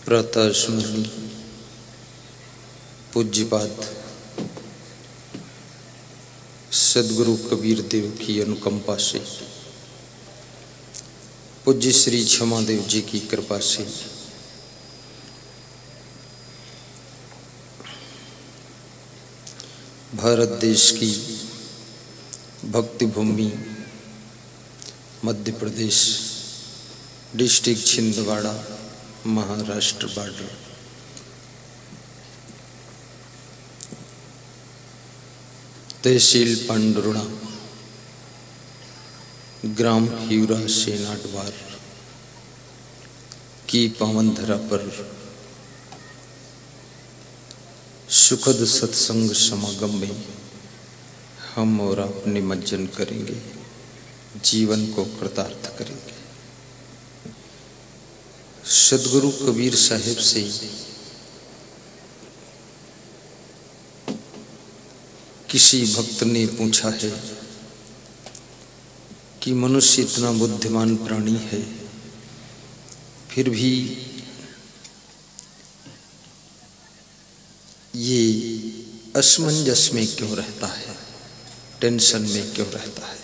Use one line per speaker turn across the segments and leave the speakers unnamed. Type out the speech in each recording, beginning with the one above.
प्रातः स्मरण पूज्यपाद सद्गुरु कबीर देव की अनुकंपा से, पूज्य श्री क्षमादेव जी की कृपा से भारत देश की भक्ति भूमि मध्य प्रदेश डिस्ट्रिक्ट छिंदवाड़ा महाराष्ट्र बॉर्डर तहसील पांडुरणा ग्राम हिवरा सेनाडवार की पावन धरा पर सुखद सत्संग समागम में हम और आप निमज्जन करेंगे, जीवन को कृतार्थ करेंगे। सद्गुरु कबीर साहिब से किसी भक्त ने पूछा है कि मनुष्य इतना बुद्धिमान प्राणी है, फिर भी ये असमंजस में क्यों रहता है, टेंशन में क्यों रहता है।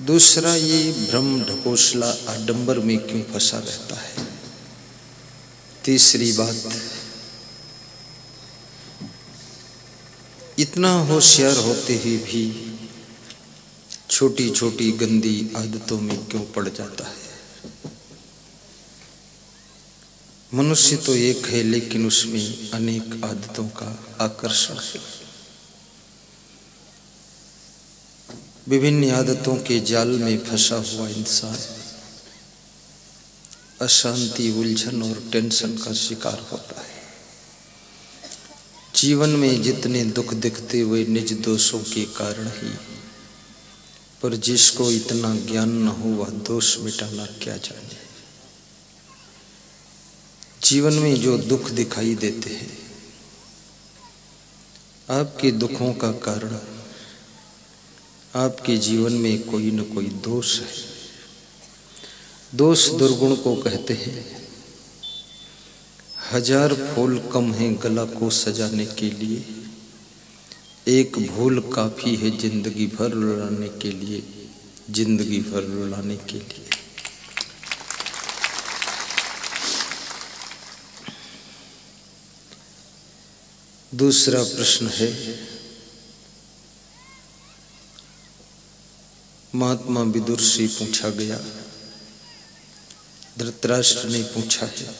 दूसरा, ये भ्रम ढकोसला आडंबर में क्यों फंसा रहता है। तीसरी बात, इतना होशियार होते ही भी छोटी छोटी गंदी आदतों में क्यों पड़ जाता है। मनुष्य तो एक है, लेकिन उसमें अनेक आदतों का आकर्षण है। विभिन्न आदतों के जाल में फंसा हुआ इंसान अशांति, उलझन और टेंशन का शिकार होता है। जीवन में जितने दुख दिखते हुए निज दोषों के कारण ही, पर जिसको इतना ज्ञान न हो वह दोष मिटाना क्या जाने। जीवन में जो दुख दिखाई देते हैं, आपके दुखों का कारण आपके जीवन में कोई न कोई दोष है। दोष दुर्गुण को कहते हैं। हजार फूल कम हैं गला को सजाने के लिए, एक भूल काफी है जिंदगी भर रुलाने के लिए, जिंदगी भर रुलाने के लिए। दूसरा प्रश्न है, महात्मा विदुर से पूछा गया, धृतराष्ट्र ने पूछा है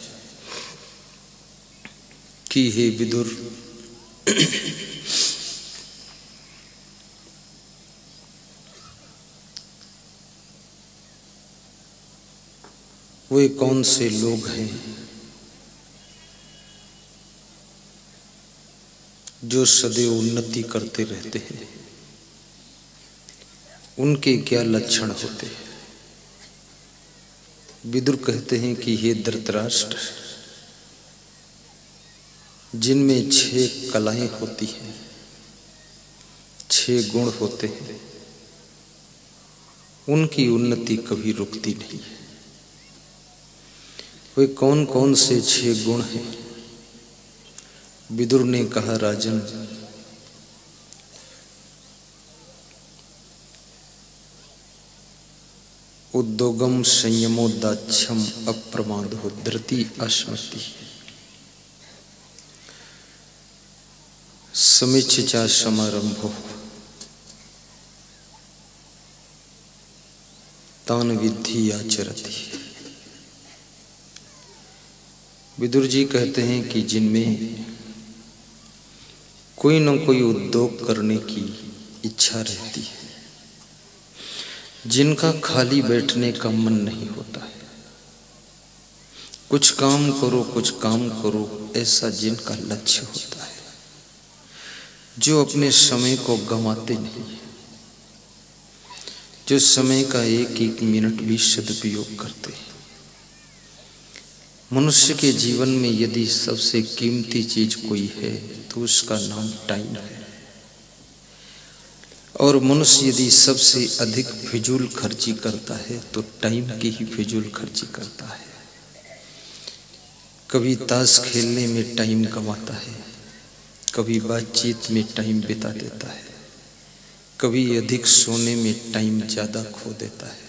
कि हे विदुर, वे कौन से लोग हैं जो सदैव उन्नति करते रहते हैं, उनके क्या लक्षण होते हैं। विदुर कहते हैं कि हे धृतराष्ट्र, जिनमें 6 कलाएं होती हैं, 6 गुण होते हैं, उनकी उन्नति कभी रुकती नहीं है। वे कौन कौन से 6 गुण हैं। विदुर ने कहा, राजन, उद्योगम संयमोदाच्छम अप्रमादो धृति अश्मति समीक्षा समारंभो तान विद्धि आचरति। विदुर जी कहते हैं कि जिनमें कोई न कोई उद्योग करने की इच्छा रहती है, जिनका खाली बैठने का मन नहीं होता है, कुछ काम करो कुछ काम करो, ऐसा जिनका लक्ष्य होता है, जो अपने समय को गंवाते नहीं, जो समय का एक एक मिनट भी सदुपयोग करते हैं। मनुष्य के जीवन में यदि सबसे कीमती चीज कोई है तो उसका नाम टाइम है। और मनुष्य यदि सबसे अधिक फिजूल खर्ची करता है तो टाइम की ही फिजूल खर्ची करता है। कभी ताश खेलने में टाइम गंवाता है, कभी बातचीत में टाइम बिता देता है, कभी अधिक सोने में टाइम ज़्यादा खो देता है,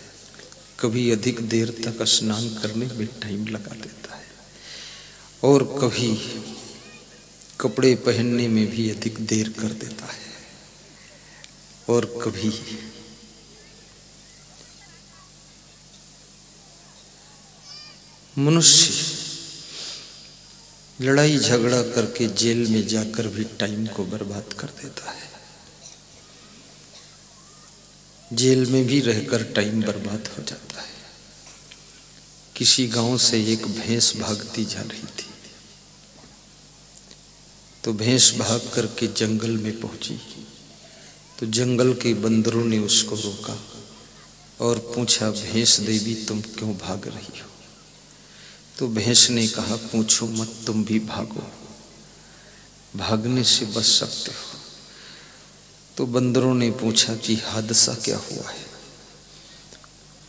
कभी अधिक देर तक स्नान करने में टाइम लगा देता है, और कभी कपड़े पहनने में भी अधिक देर कर देता है, और कभी मनुष्य लड़ाई झगड़ा करके जेल में जाकर भी टाइम को बर्बाद कर देता है। जेल में भी रहकर टाइम बर्बाद हो जाता है। किसी गांव से एक भैंस भागती जा रही थी, तो भैंस भाग करके जंगल में पहुंची, तो जंगल के बंदरों ने उसको रोका और पूछा, भैंस देवी तुम क्यों भाग रही हो? तो भैंस ने कहा, पूछो मत, तुम भी भागो, भागने से बच सकते हो। तो बंदरों ने पूछा कि हादसा क्या हुआ है?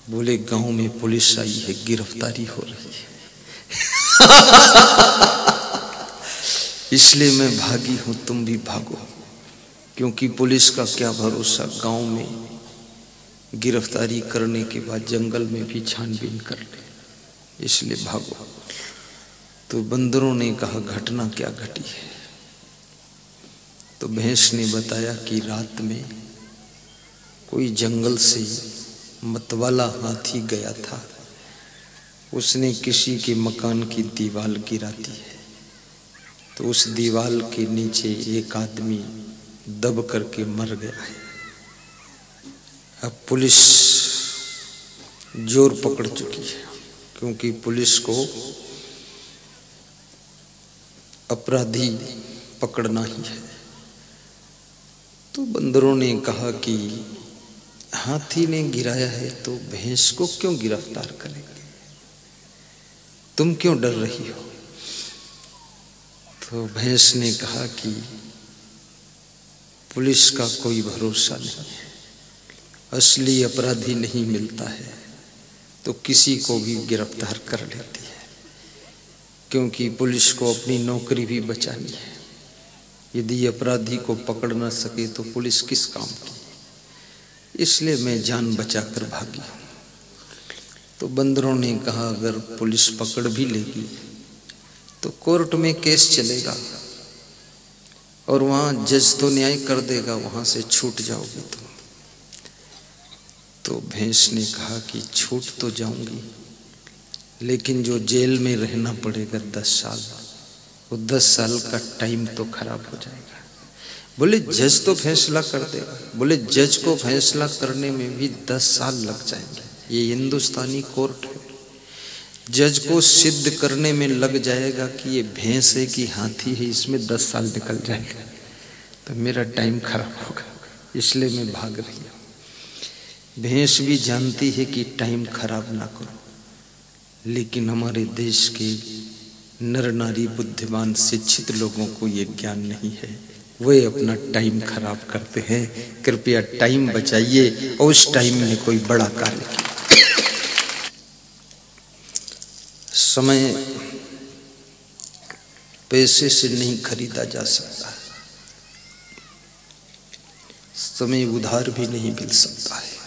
बोले, गांव में पुलिस आई है, गिरफ्तारी हो रही है इसलिए मैं भागी हूं, तुम भी भागो, क्योंकि पुलिस का क्या भरोसा, गांव में गिरफ्तारी करने के बाद जंगल में भी छानबीन कर ले, इसलिए भागो। तो बंदरों ने कहा, घटना क्या घटी है? तो भैंस ने बताया कि रात में कोई जंगल से मतवाला हाथी गया था, उसने किसी के मकान की दीवार गिरा दी है, तो उस दीवार के नीचे एक आदमी दब करके मर गया है। अब पुलिस जोर पकड़ चुकी है, क्योंकि पुलिस को अपराधी पकड़ना ही है। तो बंदरों ने कहा कि हाथी ने गिराया है तो भैंस को क्यों गिरफ्तार करेंगे, तुम क्यों डर रही हो? तो भैंस ने कहा कि पुलिस का कोई भरोसा नहीं है, असली अपराधी नहीं मिलता है तो किसी को भी गिरफ्तार कर लेती है, क्योंकि पुलिस को अपनी नौकरी भी बचानी है। यदि अपराधी को पकड़ ना सके तो पुलिस किस काम की? इसलिए मैं जान बचाकर भागी। तो बंदरों ने कहा, अगर पुलिस पकड़ भी लेगी तो कोर्ट में केस चलेगा और वहां जज तो न्याय कर देगा, वहां से छूट जाओगे तुम। तो भैंस ने कहा कि छूट तो जाऊंगी, लेकिन जो जेल में रहना पड़ेगा 10 साल, वो 10 साल का टाइम तो खराब हो जाएगा। बोले, जज तो फैसला कर देगा। बोले, जज को फैसला करने में भी 10 साल लग जाएंगे, ये हिंदुस्तानी कोर्ट है। जज को सिद्ध करने में लग जाएगा कि ये भैंस है कि हाथी है, इसमें 10 साल निकल जाएगा, तो मेरा टाइम खराब होगा, इसलिए मैं भाग रही हूँ। भैंस भी जानती है कि टाइम खराब ना करो, लेकिन हमारे देश के नर नारी बुद्धिमान शिक्षित लोगों को ये ज्ञान नहीं है, वे अपना टाइम खराब करते हैं। कृपया टाइम बचाइए और उस टाइम में कोई बड़ा कार्य कीजिए। समय पैसे से नहीं खरीदा जा सकता, समय उधार भी नहीं मिल सकता है,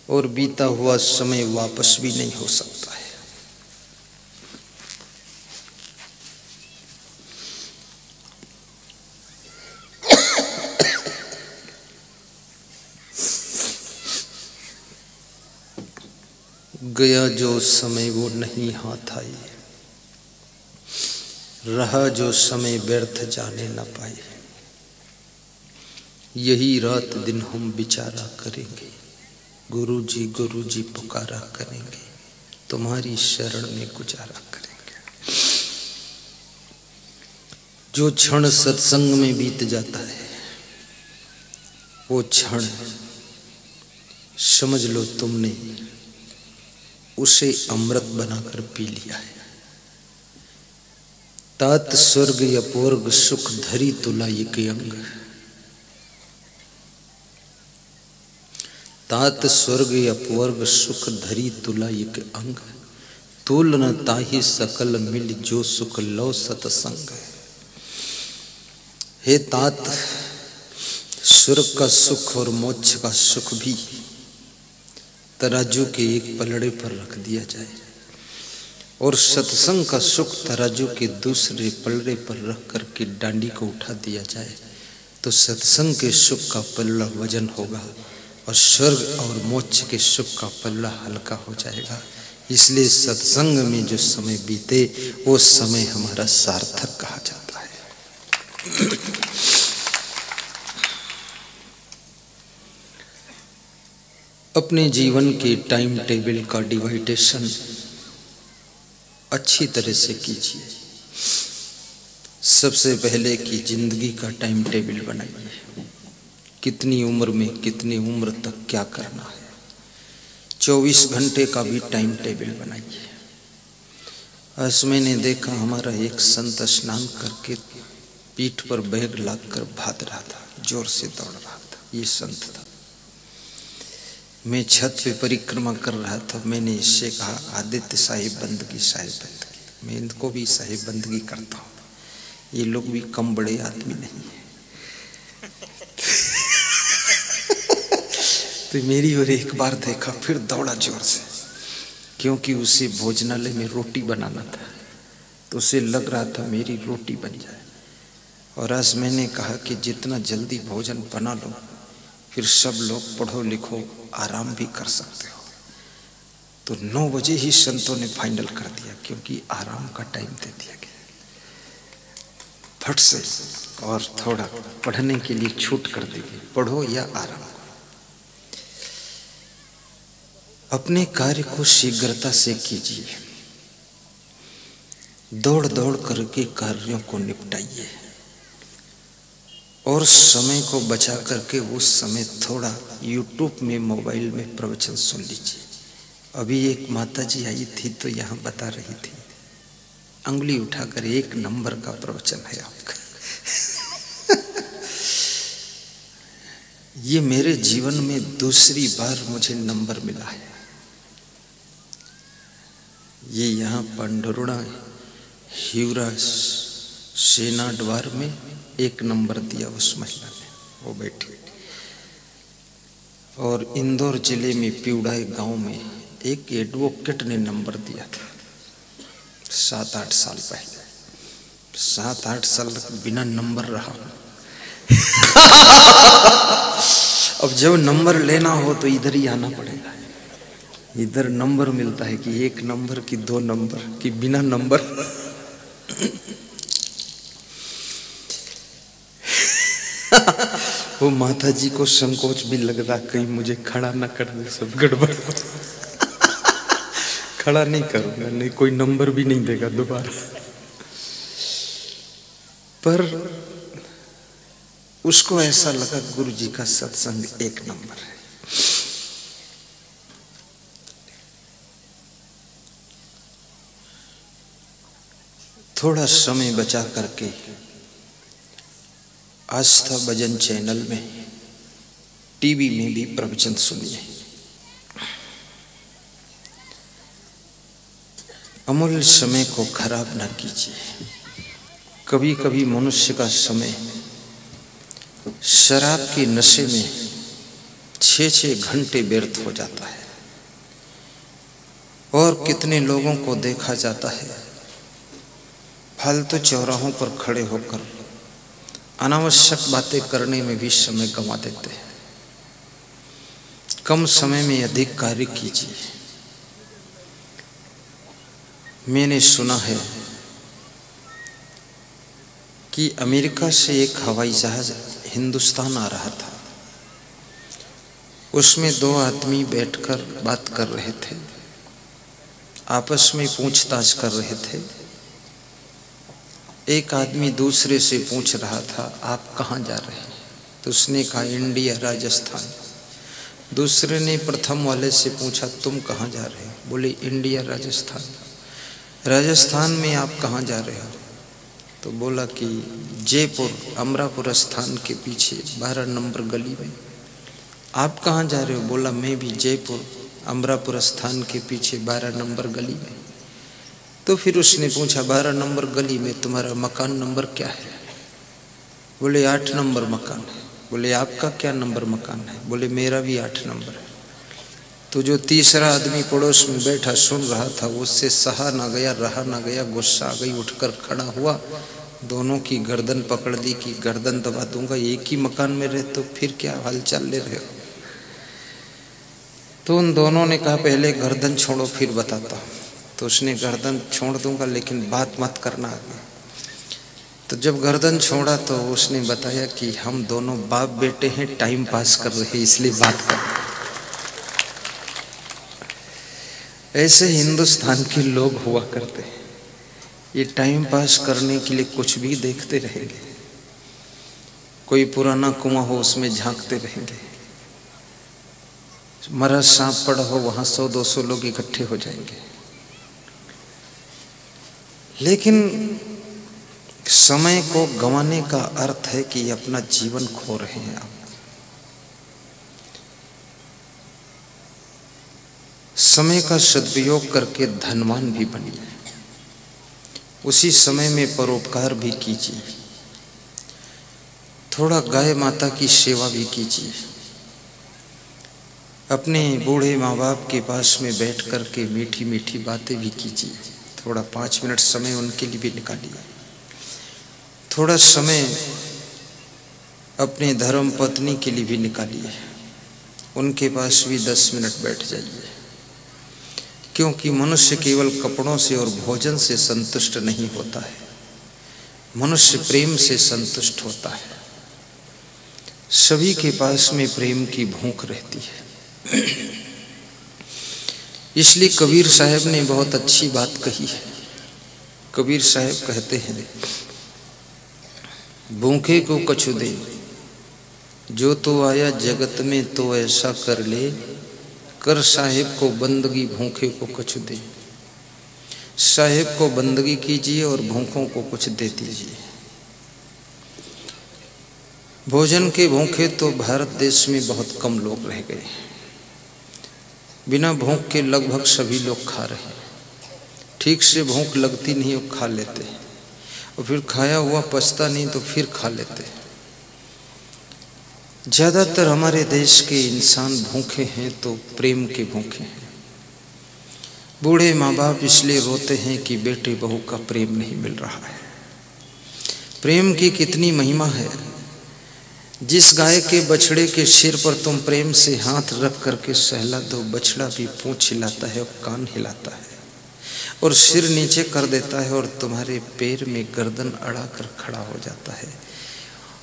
और बीता हुआ समय वापस भी नहीं हो सकता है। गया जो समय वो नहीं हाथ आई, रहा जो समय व्यर्थ जाने न पाए, यही रात दिन हम विचारा करेंगे, गुरुजी पुकारा करेंगे, तुम्हारी शरण में गुजारा करेंगे। जो क्षण सत्संग में बीत जाता है, वो क्षण समझ लो तुमने उसे अमृत बनाकर पी लिया है। तात स्वर्ग अपूर्ग सुख धरी तुला एक अंग, तात स्वर्ग अपवर्ग सुख धरी तुला एक अंग, तुल न ताहि सकल मिल जो सुख लो सतसंग। हे तात, स्वर्ग का सुख और मोक्ष का सुख भी तराजू के एक पलड़े पर रख दिया जाए और सत्संग का सुख तराजू के दूसरे पलड़े पर रख करके डांडी को उठा दिया जाए तो सत्संग के सुख का पल्ला वजन होगा और स्वर्ग और मोक्ष के सुख का पल्ला हल्का हो जाएगा। इसलिए सत्संग में जो समय बीते वो समय हमारा सार्थक कहा जाता है। अपने जीवन के टाइम टेबल का डिवाइडेशन अच्छी तरह से कीजिए। सबसे पहले कि जिंदगी का टाइम टेबल बनाइए, कितनी उम्र में कितनी उम्र तक क्या करना है। 24 घंटे का भी टाइम टेबल बनाइए। आज मैंने देखा हमारा एक संत स्नान करके पीठ पर बैग लाकर भाग रहा था, जोर से दौड़ रहा था। ये संत था। मैं छत पे परिक्रमा कर रहा था। मैंने इससे कहा, आदित्य साहिब बंदगी, साहिब बंदगी। मैं इनको भी साहिब बंदगी करता हूँ, ये लोग भी कम बड़े आदमी नहीं है। तो मेरी ओर एक बार देखा, फिर दौड़ा जोर से, क्योंकि उसे भोजनालय में रोटी बनाना था तो उसे लग रहा था मेरी रोटी बन जाए। और आज मैंने कहा कि जितना जल्दी भोजन बना लो, फिर सब लोग पढ़ो लिखो आराम भी कर सकते हो। तो 9 बजे ही संतों ने फाइनल कर दिया, क्योंकि आराम का टाइम दे दिया गया फट से। और थोड़ा पढ़ने के लिए छूट कर दी गई, पढ़ो या आराम। अपने कार्य को शीघ्रता से कीजिए, दौड़ दौड़ करके कार्यों को निपटाइए और समय को बचा करके उस समय थोड़ा यूट्यूब में मोबाइल में प्रवचन सुन लीजिए। अभी एक माता जी आई थी तो यहाँ बता रही थी, अंगुली उठाकर 1 नंबर का प्रवचन है आपका। ये मेरे जीवन में दूसरी बार मुझे नंबर मिला है। ये यहाँ पंडरुणा हिवरा सेना द्वार में 1 नंबर दिया उस महिला ने, वो बैठी। और इंदौर जिले में पिवड़ाई गांव में एक एडवोकेट ने नंबर दिया था 7-8 साल पहले। 7-8 साल तक बिना नंबर रहा। अब जब नंबर लेना हो तो इधर ही आना पड़ेगा। इधर नंबर मिलता है कि 1 नंबर की 2 नंबर की बिना नंबर। वो माता जी को संकोच भी लग रहा, कहीं मुझे खड़ा ना कर दे, सब गड़बड़। खड़ा नहीं करूंगा, नहीं कोई नंबर भी नहीं देगा दोबारा। पर उसको ऐसा लगा गुरु जी का सत्संग 1 नंबर है। थोड़ा समय बचा करके आस्था भजन चैनल में, टीवी में भी प्रवचन सुनिए। अमूल्य समय को खराब ना कीजिए। कभी कभी मनुष्य का समय शराब के नशे में 6-6 घंटे व्यर्थ हो जाता है। और कितने लोगों को देखा जाता है फालतू चौराहों पर खड़े होकर अनावश्यक बातें करने में भी समय गंवा देते हैं। कम समय में अधिक कार्य कीजिए। मैंने सुना है कि अमेरिका से एक हवाई जहाज हिंदुस्तान आ रहा था। उसमें 2 आदमी बैठकर बात कर रहे थे, आपस में पूछताछ कर रहे थे। एक आदमी दूसरे से पूछ रहा था, आप कहाँ जा रहे हैं? तो उसने कहा, इंडिया, राजस्थान। दूसरे ने प्रथम वाले से पूछा, तुम कहाँ जा रहे हो? बोले, इंडिया, राजस्थान। राजस्थान में आप कहाँ जा रहे हो? तो बोला कि जयपुर, अमरापुर स्थान के पीछे 12 नंबर गली में। आप कहाँ जा रहे हो? बोला मैं भी जयपुर, अमरापुर स्थान के पीछे 12 नंबर गली में। तो फिर उसने पूछा 12 नंबर गली में तुम्हारा मकान नंबर क्या है? बोले 8 नंबर मकान है। बोले आपका क्या नंबर मकान है? बोले मेरा भी 8 नंबर है। तो जो तीसरा आदमी पड़ोस में बैठा सुन रहा था, उससे सहा ना गया, रहा ना गया, गुस्सा आ गई, उठकर खड़ा हुआ, दोनों की गर्दन पकड़ ली कि गर्दन दबा दूंगा, एक ही मकान में रहे तो फिर क्या हालचाल ले रहे हो? तो उन दोनों ने कहा पहले गर्दन छोड़ो फिर बताता हूँ। तो उसने गर्दन छोड़ दूंगा लेकिन बात मत करना आगे। तो जब गर्दन छोड़ा तो उसने बताया कि हम दोनों बाप बेटे हैं, टाइम पास कर रहे हैं इसलिए बात कर रहे। ऐसे हिंदुस्तान के लोग हुआ करते हैं, ये टाइम पास करने के लिए कुछ भी देखते रहेंगे। कोई पुराना कुआं हो उसमें झांकते रहेंगे, मरा सांप पड़ा हो वहां 100-200 लोग इकट्ठे हो जाएंगे। लेकिन समय को गंवाने का अर्थ है कि अपना जीवन खो रहे हैं आप। समय का सदुपयोग करके धनवान भी बनिए, उसी समय में परोपकार भी कीजिए, थोड़ा गाय माता की सेवा भी कीजिए, अपने बूढ़े माँ बाप के पास में बैठ कर के मीठी मीठी बातें भी कीजिए, थोड़ा 5 मिनट समय उनके लिए भी निकालिए, थोड़ा समय अपने धर्म पत्नी के लिए भी निकालिए, उनके पास भी 10 मिनट बैठ जाइए। क्योंकि मनुष्य केवल कपड़ों से और भोजन से संतुष्ट नहीं होता है, मनुष्य प्रेम से संतुष्ट होता है। सभी के पास में प्रेम की भूख रहती है। इसलिए कबीर साहब ने बहुत अच्छी बात कही है। कबीर साहब कहते हैं, भूखे को कछु दे, जो तो आया जगत में तो ऐसा कर ले, कर साहेब को बंदगी भूखे को कुछ दे। साहेब को बंदगी कीजिए और भूखों को कुछ दे दीजिए। भोजन के भूखे तो भारत देश में बहुत कम लोग रह गए, बिना भूख के लगभग सभी लोग खा रहे हैं। ठीक से भूख लगती नहीं और खा लेते, और फिर खाया हुआ पचता नहीं तो फिर खा लेते। ज़्यादातर हमारे देश के इंसान भूखे हैं तो प्रेम के भूखे हैं। बूढ़े माँ बाप इसलिए रोते हैं कि बेटे बहू का प्रेम नहीं मिल रहा है। प्रेम की कितनी महिमा है। जिस गाय के बछड़े के सिर पर तुम प्रेम से हाथ रख करके सहला दो, बछड़ा भी पूंछ हिलाता है और कान हिलाता है और सिर नीचे कर देता है और तुम्हारे पैर में गर्दन अड़ा कर खड़ा हो जाता है।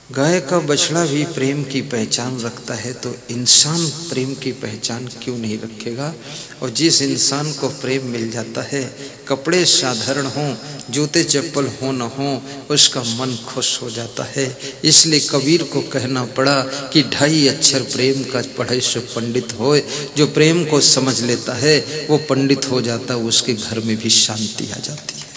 गाय का बछड़ा भी प्रेम की पहचान रखता है, तो इंसान प्रेम की पहचान क्यों नहीं रखेगा। और जिस इंसान को प्रेम मिल जाता है, कपड़े साधारण हों, जूते चप्पल हो न हो, उसका मन खुश हो जाता है। इसलिए कबीर को कहना पड़ा कि 2.5 अक्षर प्रेम का पढ़े सो पंडित होए। जो प्रेम को समझ लेता है वो पंडित हो जाता है, उसके घर में भी शांति आ जाती है।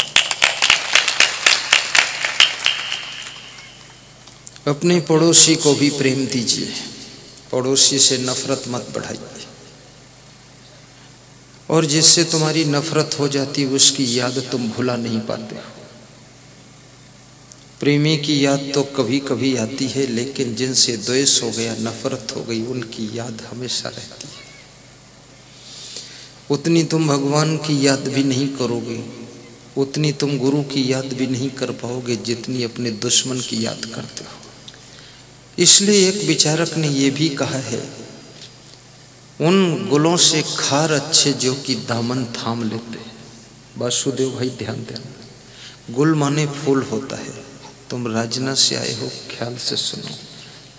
अपने पड़ोसी को भी प्रेम दीजिए, पड़ोसी से नफरत मत बढ़ाइए। और जिससे तुम्हारी नफरत हो जाती उसकी याद तुम भुला नहीं पाते हो। प्रेमी की याद तो कभी कभी आती है, लेकिन जिनसे द्वेष हो गया, नफरत हो गई, उनकी याद हमेशा रहती है। उतनी तुम भगवान की याद भी नहीं करोगे, उतनी तुम गुरु की याद भी नहीं कर पाओगे जितनी अपने दुश्मन की याद करते हो। इसलिए एक विचारक ने यह भी कहा है, उन गुलों से खार अच्छे जो कि दामन थाम लेते। वासुदेव भाई ध्यान देना, गुल माने फूल होता है। तुम राजना से आए हो, ख्याल से सुनो,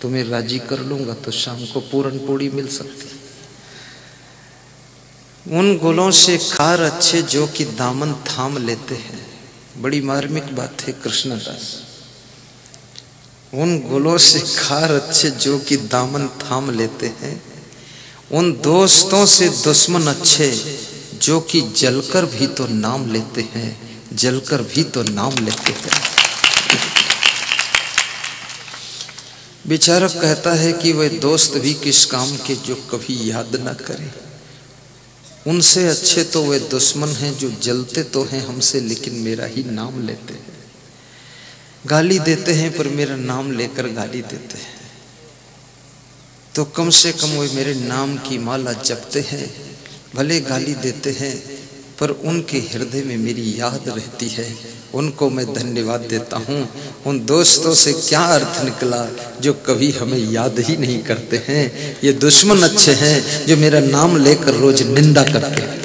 तुम्हें राजी कर लूंगा तो शाम को पूरन पूड़ी मिल सकती। उन गुलों से खार अच्छे जो कि दामन थाम लेते हैं। बड़ी मार्मिक बात है कृष्णदास। उन गुलों से खार अच्छे जो कि दामन थाम लेते हैं। उन दोस्तों से दुश्मन अच्छे जो कि जलकर भी तो नाम लेते हैं, जलकर भी तो नाम लेते हैं। विचारक कहता है कि वे दोस्त भी किस काम के जो कभी याद ना करें। उनसे अच्छे तो वे दुश्मन हैं जो जलते तो हैं हमसे लेकिन मेरा ही नाम लेते हैं। गाली देते हैं पर मेरा नाम लेकर गाली देते हैं, तो कम से कम वे मेरे नाम की माला जपते हैं। भले गाली देते हैं पर उनके हृदय में मेरी याद रहती है, उनको मैं धन्यवाद देता हूँ। उन दोस्तों से क्या अर्थ निकला जो कभी हमें याद ही नहीं करते हैं। ये दुश्मन अच्छे हैं जो मेरा नाम लेकर रोज निंदा करते हैं।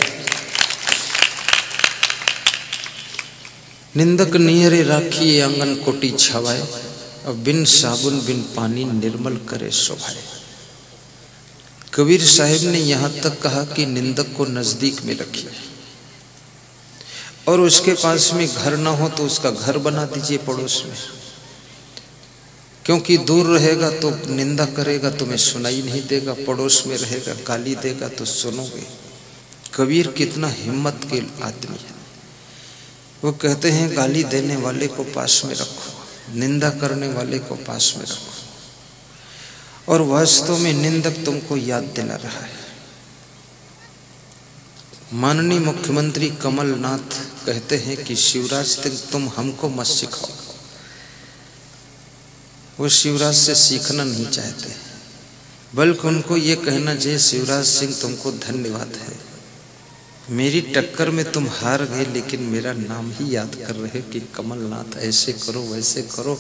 निंदक नियरे राखी आंगन कोटी छवाए, अब बिन साबुन बिन पानी निर्मल करे शोभाए। कबीर साहिब ने यहाँ तक कहा कि निंदक को नजदीक में रखिए और उसके पास में घर ना हो तो उसका घर बना दीजिए पड़ोस में, क्योंकि दूर रहेगा तो निंदा करेगा, तुम्हें सुनाई नहीं देगा। पड़ोस में रहेगा गाली देगा तो सुनोगे। कबीर कितना हिम्मत के आदमी है। वो कहते हैं गाली देने वाले को पास में रखो, निंदा करने वाले को पास में रखो। और वास्तव में निंदक तुमको याद दिला रहा है। माननीय मुख्यमंत्री कमलनाथ कहते हैं कि शिवराज सिंह तुम हमको मत सिखाओ। वो शिवराज से सीखना नहीं चाहते, बल्कि उनको ये कहना चाहिए शिवराज सिंह तुमको धन्यवाद है, मेरी टक्कर में तुम हार गए लेकिन मेरा नाम ही याद कर रहे कि कमलनाथ ऐसे करो वैसे करो।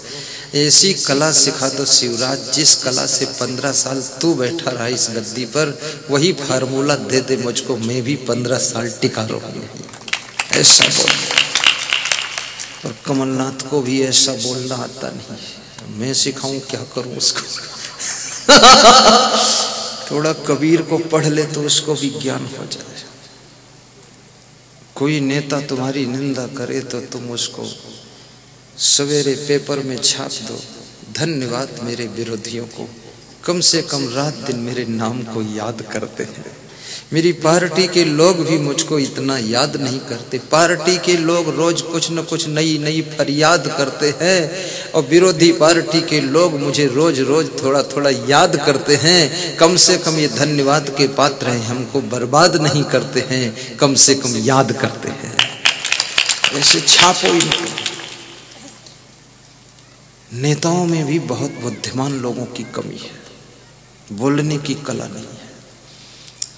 ऐसी कला सिखा दो शिवराज, जिस कला से 15 साल तू बैठा रहा इस गद्दी पर, वही फार्मूला दे दे मुझको, मैं भी 15 साल टिका रहूंगा। ऐसा बोल। और कमलनाथ को भी ऐसा बोलना आता नहीं। मैं सिखाऊं क्या करूं उसको। थोड़ा कबीर को पढ़ ले तो उसको भी ज्ञान हो जाए। कोई नेता तुम्हारी निंदा करे तो तुम उसको सवेरे पेपर में छाप दो, धन्यवाद मेरे विरोधियों को, कम से कम रात दिन मेरे नाम को याद करते हैं। मेरी पार्टी के लोग भी मुझको इतना याद नहीं करते। पार्टी के लोग रोज कुछ न कुछ नई नई फरियाद करते हैं और विरोधी पार्टी के लोग मुझे रोज रोज थोड़ा थोड़ा याद करते हैं। कम से कम ये धन्यवाद के पात्र हैं, हमको बर्बाद नहीं करते हैं, कम से कम याद करते हैं। ऐसे छापो इनको। नेताओं में भी बहुत बुद्धिमान लोगों की कमी है, बोलने की कला नहीं है।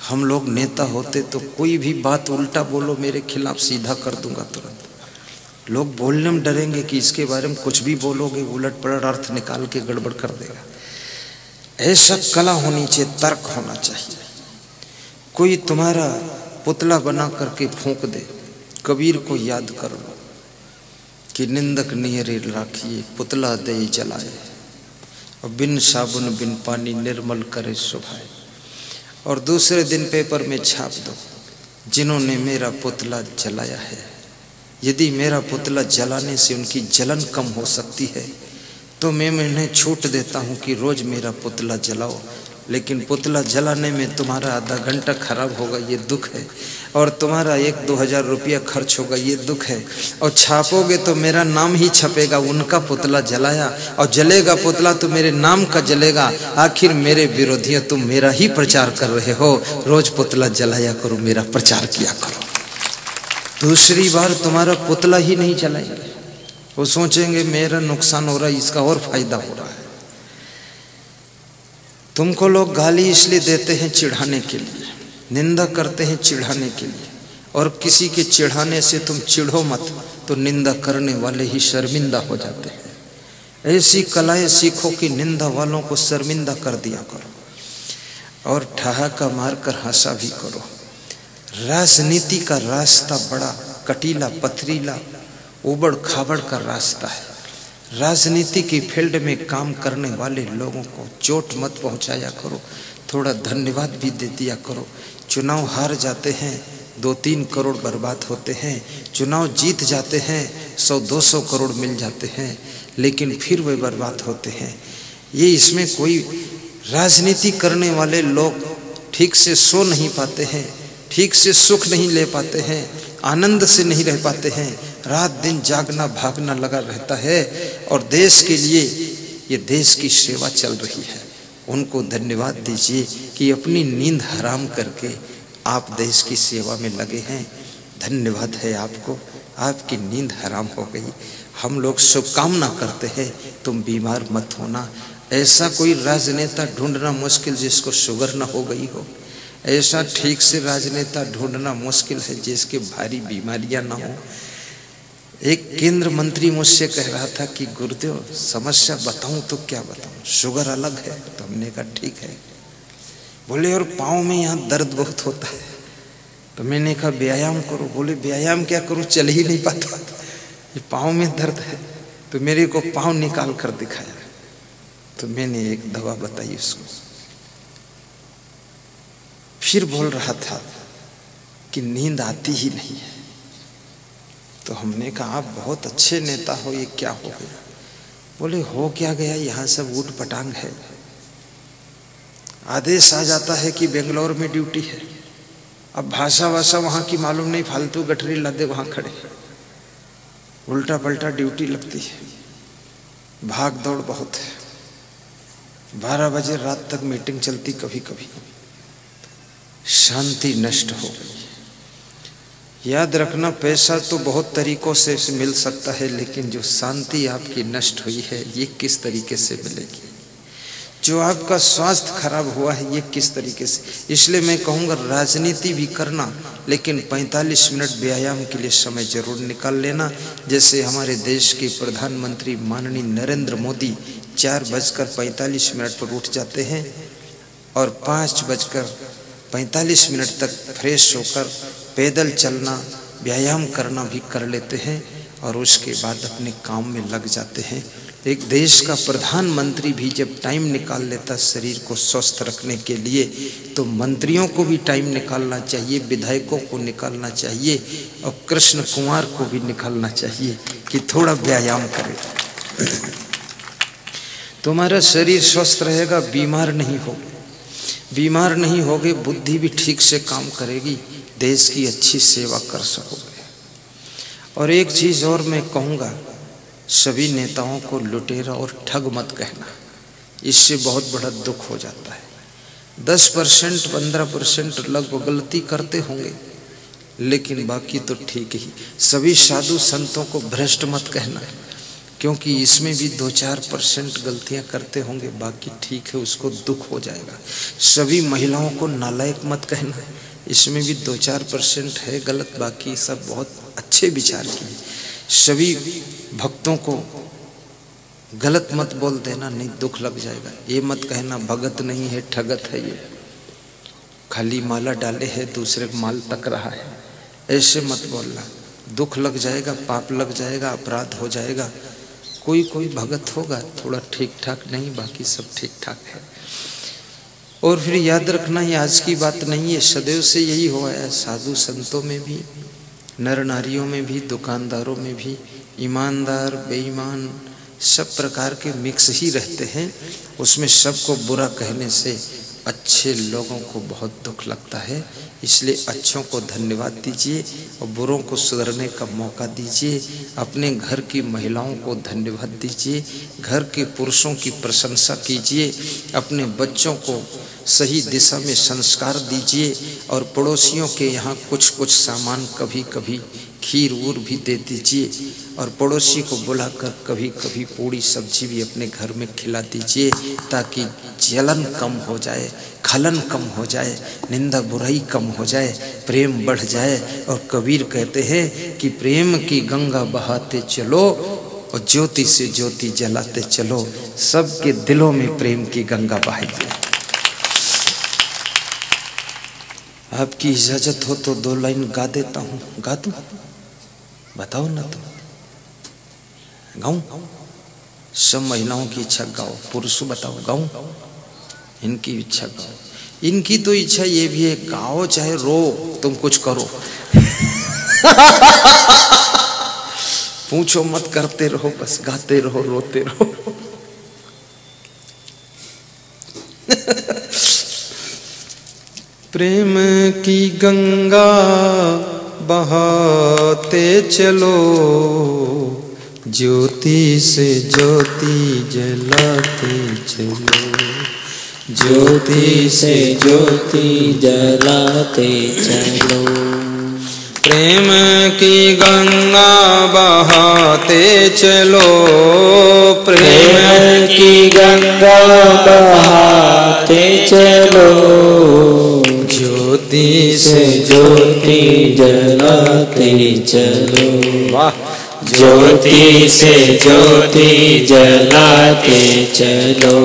हम लोग नेता होते तो कोई भी बात उल्टा बोलो मेरे खिलाफ सीधा कर दूंगा तुरंत। लोग बोलने में डरेंगे कि इसके बारे में कुछ भी बोलोगे उलट पलट अर्थ निकाल के गड़बड़ कर देगा। ऐसा कला होनी चाहिए, तर्क होना चाहिए। कोई तुम्हारा पुतला बना करके फूंक दे, कबीर को याद कर लो कि निंदक नियरे राखिए पुतला दे जलाए, और बिन साबुन बिन पानी निर्मल करे सुभाए। और दूसरे दिन पेपर में छाप दो, जिन्होंने मेरा पुतला जलाया है, यदि मेरा पुतला जलाने से उनकी जलन कम हो सकती है तो मैं उन्हें छूट देता हूँ कि रोज मेरा पुतला जलाओ, लेकिन पुतला जलाने में तुम्हारा आधा घंटा खराब होगा ये दुख है, और तुम्हारा 1-2 हज़ार रुपया खर्च होगा ये दुख है। और छापोगे तो मेरा नाम ही छपेगा, उनका पुतला जलाया, और जलेगा पुतला तो मेरे नाम का जलेगा। आखिर मेरे विरोधियों तुम मेरा ही प्रचार कर रहे हो, रोज पुतला जलाया करो, मेरा प्रचार किया करो। दूसरी बार तुम्हारा पुतला ही नहीं जलाएंगे, वो सोचेंगे मेरा नुकसान हो रहा है, इसका और फायदा हो रहा है। तुमको लोग गाली इसलिए देते हैं चिढ़ाने के लिए, निंदा करते हैं चिढ़ाने के लिए, और किसी के चिढ़ाने से तुम चिढ़ो मत तो निंदा करने वाले ही शर्मिंदा हो जाते हैं। ऐसी कलाएं सीखो कि निंदा वालों को शर्मिंदा कर दिया करो और ठहाका मारकर हंसा भी करो। राजनीति का रास्ता बड़ा कटीला पथरीला उबड़ खाबड़ का रास्ता है। राजनीति की फील्ड में काम करने वाले लोगों को चोट मत पहुंचाया करो, थोड़ा धन्यवाद भी दे दिया करो। चुनाव हार जाते हैं, 2-3 करोड़ बर्बाद होते हैं, चुनाव जीत जाते हैं, 100-200 करोड़ मिल जाते हैं, लेकिन फिर वे बर्बाद होते हैं। ये इसमें कोई राजनीति करने वाले लोग ठीक से सो नहीं पाते हैं, ठीक से सुख नहीं ले पाते हैं, आनंद से नहीं रह पाते हैं, रात दिन जागना भागना लगा रहता है। और देश के लिए ये देश की सेवा चल रही है, उनको धन्यवाद दीजिए कि अपनी नींद हराम करके आप देश की सेवा में लगे हैं। धन्यवाद है आपको, आपकी नींद हराम हो गई। हम लोग शुभकामना करते हैं तुम बीमार मत होना। ऐसा कोई राजनेता ढूंढना मुश्किल जिसको शुगर ना हो गई हो। ऐसा ठीक से राजनेता ढूंढना मुश्किल है जिसके भारी बीमारियां ना हो। एक केंद्र मंत्री मुझसे कह रहा था कि गुरुदेव समस्या बताऊं तो क्या बताऊं, शुगर अलग है। तो हमने कहा ठीक है। बोले और पाँव में यहाँ दर्द बहुत होता है। तो मैंने कहा व्यायाम करो। बोले व्यायाम क्या करूं, चल ही नहीं पाता, ये पाँव में दर्द है। तो मेरे को पाँव निकाल कर दिखाया। तो मैंने एक दवा बताई उसको। फिर बोल रहा था कि नींद आती ही नहीं है। तो हमने कहा आप बहुत अच्छे नेता हो, ये क्या हो गया? बोले हो क्या गया, यहाँ सब ऊट पटांग है। आदेश आ जाता है कि बेंगलोर में ड्यूटी है, अब भाषा वाषा वहाँ की मालूम नहीं, फालतू गठरी लादे वहाँ खड़े, उल्टा पल्टा ड्यूटी लगती है, भाग दौड़ बहुत है। 12 बजे रात तक मीटिंग चलती, कभी कभी शांति नष्ट हो गई। याद रखना पैसा तो बहुत तरीकों से मिल सकता है, लेकिन जो शांति आपकी नष्ट हुई है ये किस तरीके से मिलेगी? जो आपका स्वास्थ्य खराब हुआ है ये किस तरीके से? इसलिए मैं कहूँगा राजनीति भी करना, लेकिन 45 मिनट व्यायाम के लिए समय जरूर निकाल लेना। जैसे हमारे देश के प्रधानमंत्री माननीय नरेंद्र मोदी 4:45 पर उठ जाते हैं और 5:45 तक फ्रेश होकर पैदल चलना, व्यायाम करना भी कर लेते हैं और उसके बाद अपने काम में लग जाते हैं। एक देश का प्रधानमंत्री भी जब टाइम निकाल लेता शरीर को स्वस्थ रखने के लिए, तो मंत्रियों को भी टाइम निकालना चाहिए, विधायकों को निकालना चाहिए और कृष्ण कुमार को भी निकालना चाहिए कि थोड़ा व्यायाम करें। तुम्हारा शरीर स्वस्थ रहेगा, बीमार नहीं हो, बीमार नहीं होगे, बुद्धि भी ठीक से काम करेगी, देश की अच्छी सेवा कर सकोगे। और एक चीज़ और मैं कहूँगा, सभी नेताओं को लुटेरा और ठग मत कहना, इससे बहुत बड़ा दुख हो जाता है। 10% 15% लगभग गलती करते होंगे, लेकिन बाकी तो ठीक ही। सभी साधु संतों को भ्रष्ट मत कहना, क्योंकि इसमें भी 2-4% गलतियां करते होंगे, बाकी ठीक है, उसको दुख हो जाएगा। सभी महिलाओं को नालायक मत कहना, इसमें भी 2-4% है गलत, बाकी सब बहुत अच्छे विचार की। सभी भक्तों को गलत मत बोल देना, नहीं दुख लग जाएगा। ये मत कहना भगत नहीं है, ठगत है, ये खाली माला डाले है, दूसरे को माल तक रहा है, ऐसे मत बोलना, दुख लग जाएगा, पाप लग जाएगा, अपराध हो जाएगा। कोई कोई भगत होगा थोड़ा ठीक ठाक, नहीं बाकी सब ठीक ठाक है। और फिर याद रखना, ये आज की बात नहीं है, सदैव से यही हुआ है। साधु संतों में भी, नर नारियों में भी, दुकानदारों में भी ईमानदार बेईमान सब प्रकार के मिक्स ही रहते हैं। उसमें सबको बुरा कहने से अच्छे लोगों को बहुत दुख लगता है। इसलिए अच्छों को धन्यवाद दीजिए और बुरों को सुधरने का मौका दीजिए। अपने घर की महिलाओं को धन्यवाद दीजिए, घर के पुरुषों की प्रशंसा कीजिए, अपने बच्चों को सही दिशा में संस्कार दीजिए और पड़ोसियों के यहाँ कुछ कुछ सामान कभी कभी खीर वूर भी दे दीजिए और पड़ोसी को बुलाकर कभी कभी पूड़ी सब्जी भी अपने घर में खिला दीजिए, ताकि जलन कम हो जाए, खलन कम हो जाए, निंदा बुराई कम हो जाए, प्रेम बढ़ जाए। और कबीर कहते हैं कि प्रेम की गंगा बहाते चलो और ज्योति से ज्योति जलाते चलो, सबके दिलों में प्रेम की गंगा बहाइए। आपकी इजाजत हो तो 2 लाइन गा देता हूँ। गा दूँ? बताओ ना, तो गाऊं? सब महिलाओं की इच्छा गाओ, पुरुष बताओ गाऊं? इनकी इच्छा गाओ। इनकी तो इच्छा ये भी है, गाओ चाहे रो, तुम कुछ करो। पूछो मत, करते रहो, बस गाते रहो, रोते रहो। प्रेम की गंगा बहाते चलो, ज्योति से ज्योति जलाते चलो,
ज्योति से ज्योति जलाते चलो।
प्रेम की गंगा बहाते चलो,
प्रेम की गंगा बहाते चलो।
ज्योति
से ज्योति जलाते चलो।
वाह।
ज्योति से ज्योति जलाते चलो।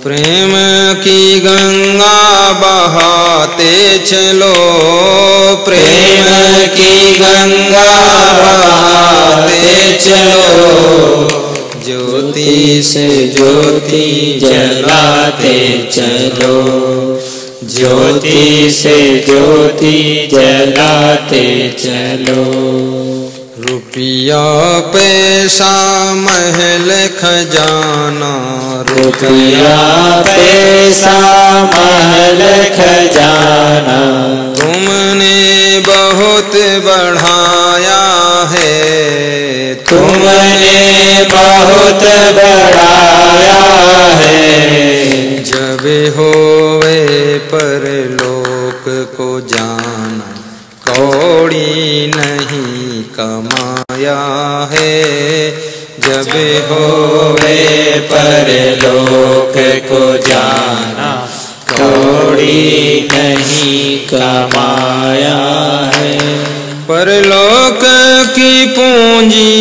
प्रेम की गंगा बहाते चलो, प्रेम की गंगा बहाते चलो। ज्योति
से ज्योति जलाते चलो। ज्योति से ज्योति जलाते चलो।
रुपया पैसा महल खजाना,
रुपया पैसा महल खजाना,
तुमने बहुत बढ़ाया है,
तुमने बहुत बढ़ाया है।
जब होवे परलोक को जाना, कौड़ी नहीं कमाया है। जब
होवे परलोक को जाना, कौड़ी नहीं कमाया है।
परलोक की पूंजी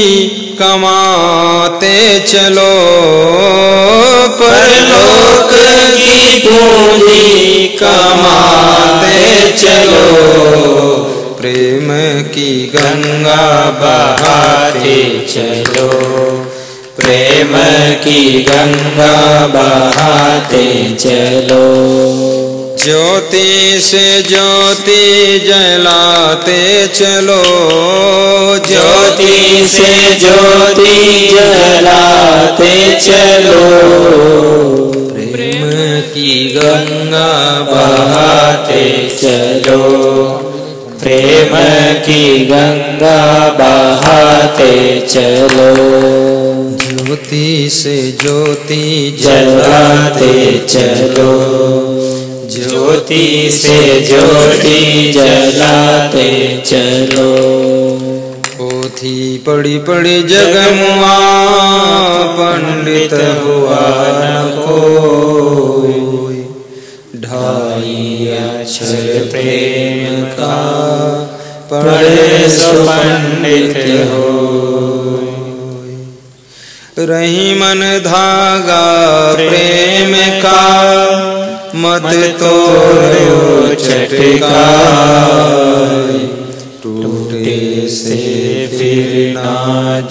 कमाते चलो,
परलोक की पूंजी कमाते चलो।
प्रेम की गंगा
बहाते चलो। प्रेम की गंगा बहाते चलो।
ज्योति से ज्योति जलाते चलो,
ज्योति से ज्योति जलाते चलो।
प्रेम की गंगा
बहाते चलो। प्रेम की गंगा बहाते चलो।
ज्योति से ज्योति
जलाते चलो। ज्योति से ज्योति जलाते चलो।
पोथी पड़ी पड़ी जगमुआ, पंडित हुआ न कोई।
ढाई अक्षर प्रेम का, पढ़े सो पंडित हो।
रही मन धागा प्रेम का, मत तोड़ो चटका।
टूटे से फिर ना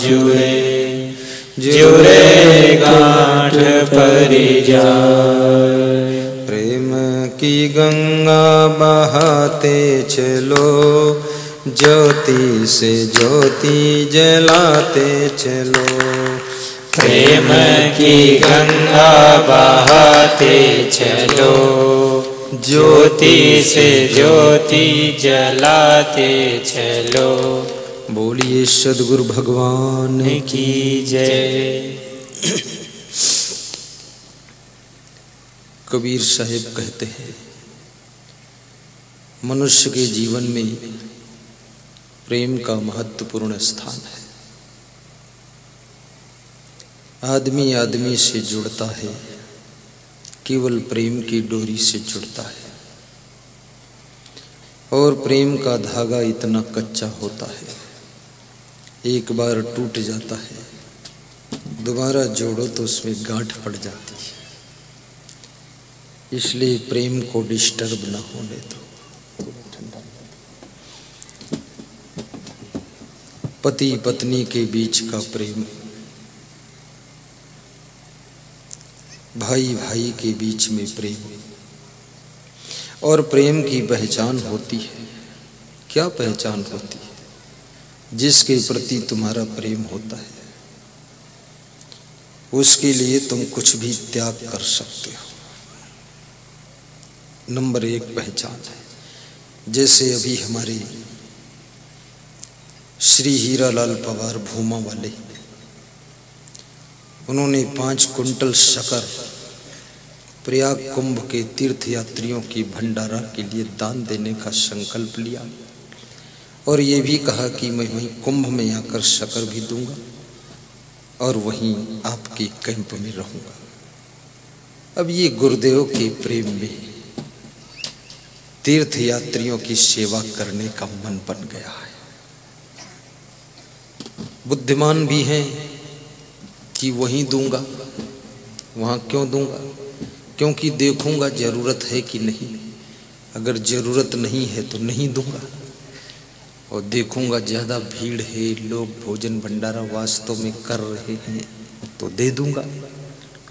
जुड़े, जुड़े गांठ पर जाए।
प्रेम की गंगा बहाते चलो, ज्योति से ज्योति जलाते चलो।
प्रेम की गंगा बहाते चलो। ज्योति से ज्योति जलाते चलो।
बोलिए सद्गुरु भगवान
की जय।
कबीर साहिब कहते हैं, मनुष्य के जीवन में प्रेम का महत्वपूर्ण स्थान है। आदमी आदमी से जुड़ता है, केवल प्रेम की डोरी से जुड़ता है। और प्रेम का धागा इतना कच्चा होता है, एक बार टूट जाता है, दोबारा जोड़ो तो उसमें गांठ पड़ जाती है। इसलिए प्रेम को डिस्टर्ब न होने दो। पति पत्नी के बीच का प्रेम, भाई भाई के बीच में प्रेम, और प्रेम की पहचान होती है। क्या पहचान होती है? जिसके प्रति तुम्हारा प्रेम होता है उसके लिए तुम कुछ भी त्याग कर सकते हो। नंबर 1 पहचान है। जैसे अभी हमारे श्री हीरालाल पवार भूमा वाले उन्होंने 5 कुंटल शक्कर प्रयाग कुंभ के तीर्थ यात्रियों की भंडारा के लिए दान देने का संकल्प लिया और ये भी कहा कि मैं वहीं कुंभ में आकर शक्कर भी दूंगा और वहीं आपके कैंप में रहूंगा। अब ये गुरुदेव के प्रेम में तीर्थ यात्रियों की सेवा करने का मन बन गया है। बुद्धिमान भी हैं कि वहीं दूंगा, वहां क्यों दूंगा, क्योंकि देखूंगा जरूरत है कि नहीं। अगर जरूरत नहीं है तो नहीं दूंगा, और देखूंगा ज़्यादा भीड़ है, लोग भोजन भंडारा वास्तव में कर रहे हैं तो दे दूंगा।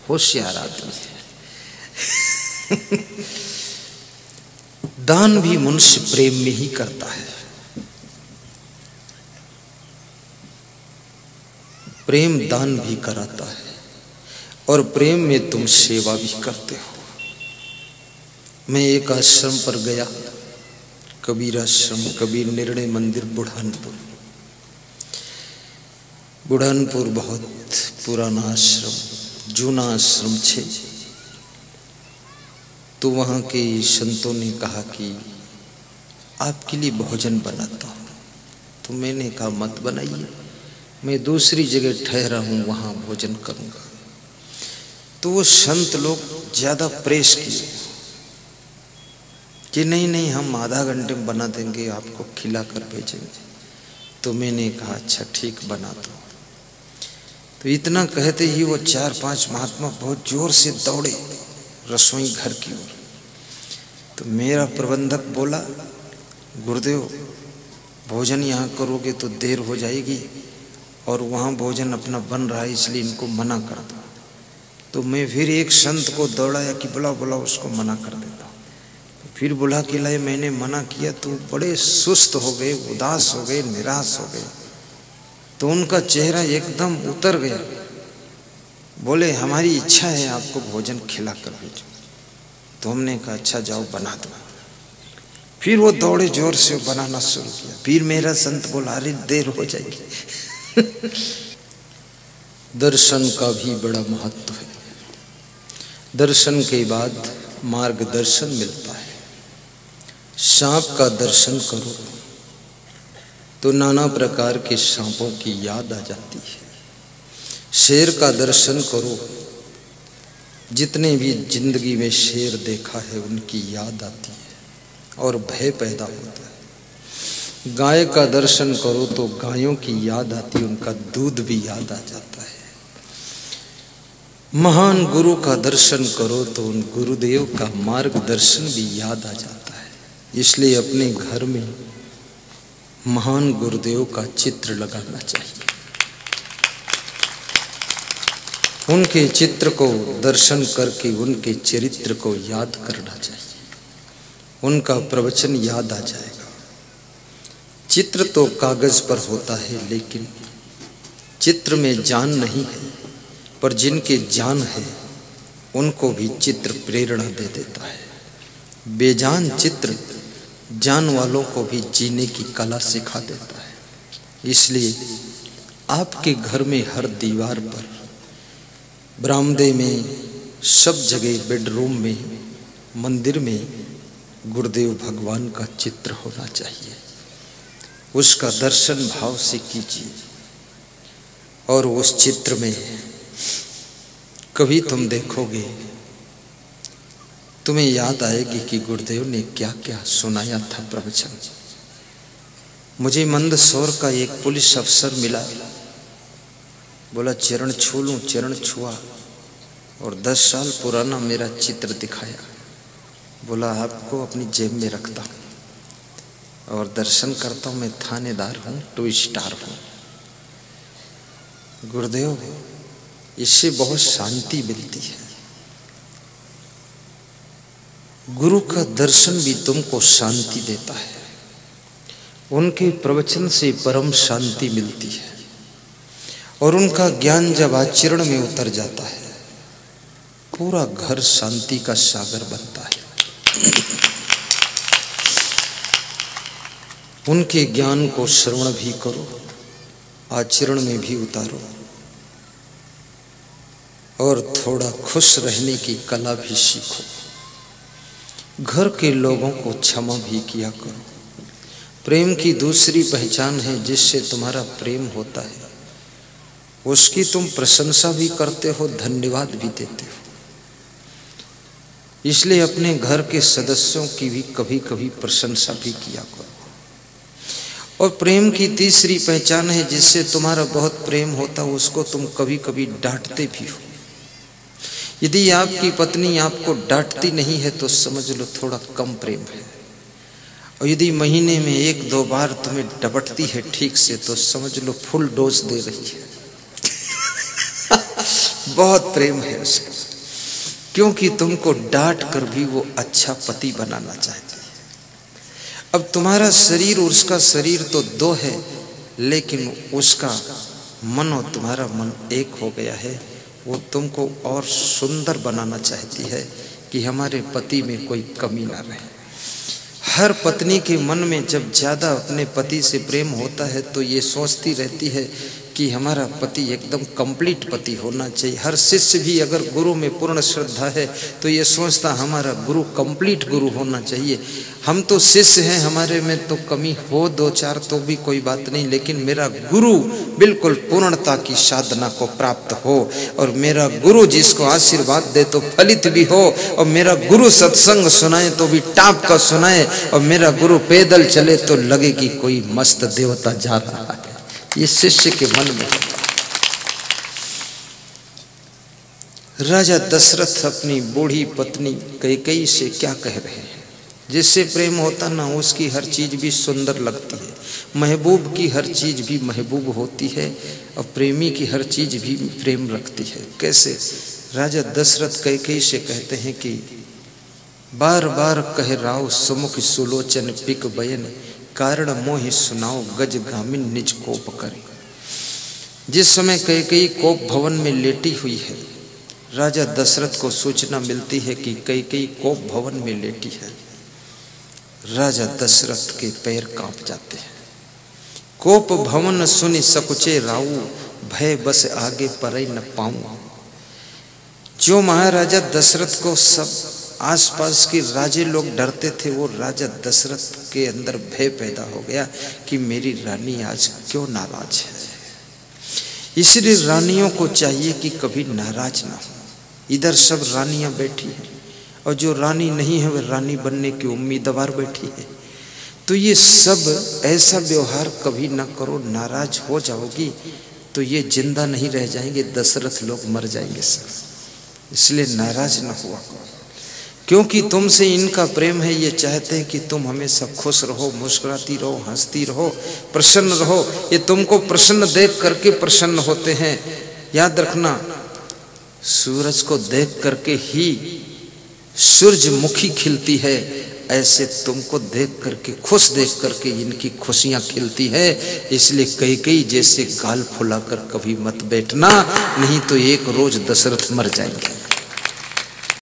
होशियार आदमी है। दान भी मनुष्य प्रेम में ही करता है। प्रेम दान भी कराता है और प्रेम में तुम सेवा भी करते हो। मैं एक आश्रम पर गया, कबीर आश्रम, कबीर निर्णय मंदिर, बुढ़ानपुर बहुत पुराना आश्रम, जूना आश्रम 6। तो वहाँ के संतों ने कहा कि आपके लिए भोजन बनाता हूँ। तो मैंने कहा मत बनाइए, मैं दूसरी जगह ठहरा हूँ, वहाँ भोजन करूँगा। तो वो संत लोग ज़्यादा प्रेस किए कि नहीं नहीं, हम आधा घंटे में बना देंगे, आपको खिला कर भेजेंगे। तो मैंने कहा अच्छा ठीक, बना दो। तो इतना कहते ही वो 4-5 महात्मा बहुत जोर से दौड़े रसोई घर की ओर। तो मेरा प्रबंधक बोला, गुरुदेव भोजन यहाँ करोगे तो देर हो जाएगी और वहाँ भोजन अपना बन रहा है, इसलिए इनको मना कर दो। तो मैं फिर एक संत को दौड़ाया कि बुलाओ बुलाओ, उसको मना कर देता। फिर बुला के लाए, मैंने मना किया तो बड़े सुस्त हो गए, उदास हो गए, निराश हो गए। तो उनका चेहरा एकदम उतर गया। बोले हमारी इच्छा है आपको भोजन खिला कर भेजो। तो हमने कहा अच्छा जाओ बना दो। फिर वो दौड़े जोर से बनाना शुरू किया। फिर मेरा संत बोला अरे देर हो जाएगी। दर्शन का भी बड़ा महत्व है। दर्शन के बाद मार्गदर्शन मिलता है। सांप का दर्शन करो तो नाना प्रकार के सांपों की याद आ जाती है। शेर का दर्शन करो, जितने भी जिंदगी में शेर देखा है उनकी याद आती है और भय पैदा होता है। गाय का दर्शन करो तो गायों की याद आती है, उनका दूध भी याद आ जाता है। महान गुरु का दर्शन करो तो उन गुरुदेव का मार्गदर्शन भी याद आ जाता है। इसलिए अपने घर में महान गुरुदेव का चित्र लगाना चाहिए। उनके चित्र को दर्शन करके उनके चरित्र को याद करना चाहिए। उनका प्रवचन याद आ जाएगा। चित्र तो कागज पर होता है, लेकिन चित्र में जान नहीं है, पर जिनके जान है उनको भी चित्र प्रेरणा दे देता है। बेजान चित्र जान वालों को भी जीने की कला सिखा देता है। इसलिए आपके घर में हर दीवार पर, बरामदे में, सब जगह, बेडरूम में, मंदिर में गुरुदेव भगवान का चित्र होना चाहिए। उसका दर्शन भाव से कीजिए और उस चित्र में कभी तुम देखोगे, तुम्हें याद आएगी कि गुरुदेव ने क्या क्या सुनाया था प्रवचन। मुझे मंदसौर का एक पुलिस अफसर मिला, बोला चरण छू लूं। चरण छुआ और 10 साल पुराना मेरा चित्र दिखाया। बोला आपको अपनी जेब में रखता हूँ और दर्शन करता हूँ, मैं थानेदार हूँ, 2 स्टार हूँ। गुरुदेव इससे बहुत शांति मिलती है। गुरु का दर्शन भी तुमको शांति देता है। उनके प्रवचन से परम शांति मिलती है और उनका ज्ञान जब आचरण में उतर जाता है, पूरा घर शांति का सागर बनता है। उनके ज्ञान को श्रवण भी करो, आचरण में भी उतारो। और थोड़ा खुश रहने की कला भी सीखो। घर के लोगों को क्षमा भी किया करो। प्रेम की दूसरी पहचान है जिससे तुम्हारा प्रेम होता है, उसकी तुम प्रशंसा भी करते हो, धन्यवाद भी देते हो। इसलिए अपने घर के सदस्यों की भी कभी कभी प्रशंसा भी किया करो। और प्रेम की तीसरी पहचान है जिससे तुम्हारा बहुत प्रेम होता है, उसको तुम कभी कभी डांटते भी हो। यदि आपकी पत्नी आपको डांटती नहीं है तो समझ लो थोड़ा कम प्रेम है, और यदि महीने में 1-2 बार तुम्हें डबटती है ठीक से तो समझ लो फुल डोज दे रही है। बहुत प्रेम है उसका, क्योंकि तुमको डांट कर भी वो अच्छा पति बनाना चाहती है। अब तुम्हारा शरीर और उसका शरीर तो 2 है, लेकिन उसका मन और तुम्हारा मन एक हो गया है। वो तुमको और सुंदर बनाना चाहती है कि हमारे पति में कोई कमी ना रहे। हर पत्नी के मन में जब ज़्यादा अपने पति से प्रेम होता है तो ये सोचती रहती है कि हमारा पति एकदम कंप्लीट पति होना चाहिए। हर शिष्य भी अगर गुरु में पूर्ण श्रद्धा है तो ये सोचता हमारा गुरु कंप्लीट गुरु होना चाहिए। हम तो शिष्य हैं, हमारे में तो कमी हो 2-4 तो भी कोई बात नहीं, लेकिन मेरा गुरु बिल्कुल पूर्णता की साधना को प्राप्त हो, और मेरा गुरु जिसको आशीर्वाद दे तो फलित भी हो, और मेरा गुरु सत्संग सुनाए तो भी टाप का सुनाए, और मेरा गुरु पैदल चले तो लगे कि कोई मस्त देवता जा रहा है। ये शिष्य के मन में। राजा दशरथ अपनी बूढ़ी पत्नी कैकेयी से क्या कह रहे हैं? जिससे प्रेम होता ना उसकी हर चीज भी सुंदर लगती है, महबूब की हर चीज भी महबूब होती है, और प्रेमी की हर चीज भी प्रेम रखती है। कैसे? राजा दशरथ कैकेयी से कहते हैं कि बार बार कह राव सुमुख सुलोचन पिक बयन, कारण मोहि सुनाओ गज गामिन निज कोप करे। जिस समय कैकेयी कोप भवन में लेटी हुई है, राजा दशरथ को सूचना मिलती है कि कैकेयी कोप भवन में लेटी है। राजा दशरथ के पैर कांप जाते हैं। कोप भवन सुनि सकुचे राऊ, भय बस आगे परै न पाऊं। जो महाराजा दशरथ को सब आसपास के राजे लोग डरते थे, वो राजा दशरथ के अंदर भय पैदा हो गया कि मेरी रानी आज क्यों नाराज है। इसलिए रानियों को चाहिए कि कभी नाराज ना हो। इधर सब रानियां बैठी हैं, और जो रानी नहीं है वह रानी बनने की उम्मीदवार बैठी है। तो ये सब ऐसा व्यवहार कभी ना करो। नाराज हो जाओगी तो ये जिंदा नहीं रह जाएंगे, दशरथ लोग मर जाएंगे सब। इसलिए नाराज ना हुआ, क्योंकि तुमसे इनका प्रेम है। ये चाहते हैं कि तुम हमेशा खुश रहो, मुस्कुराती रहो, हंसती रहो, प्रसन्न रहो। ये तुमको प्रसन्न देख करके प्रसन्न होते हैं। याद रखना, सूरज को देख करके ही सूरजमुखी खिलती है, ऐसे तुमको देख करके, खुश देख करके इनकी खुशियां खिलती है। इसलिए कैकेयी जैसे गाल फुलाकर कभी मत बैठना, नहीं तो एक रोज दशरथ मर जाएंगे।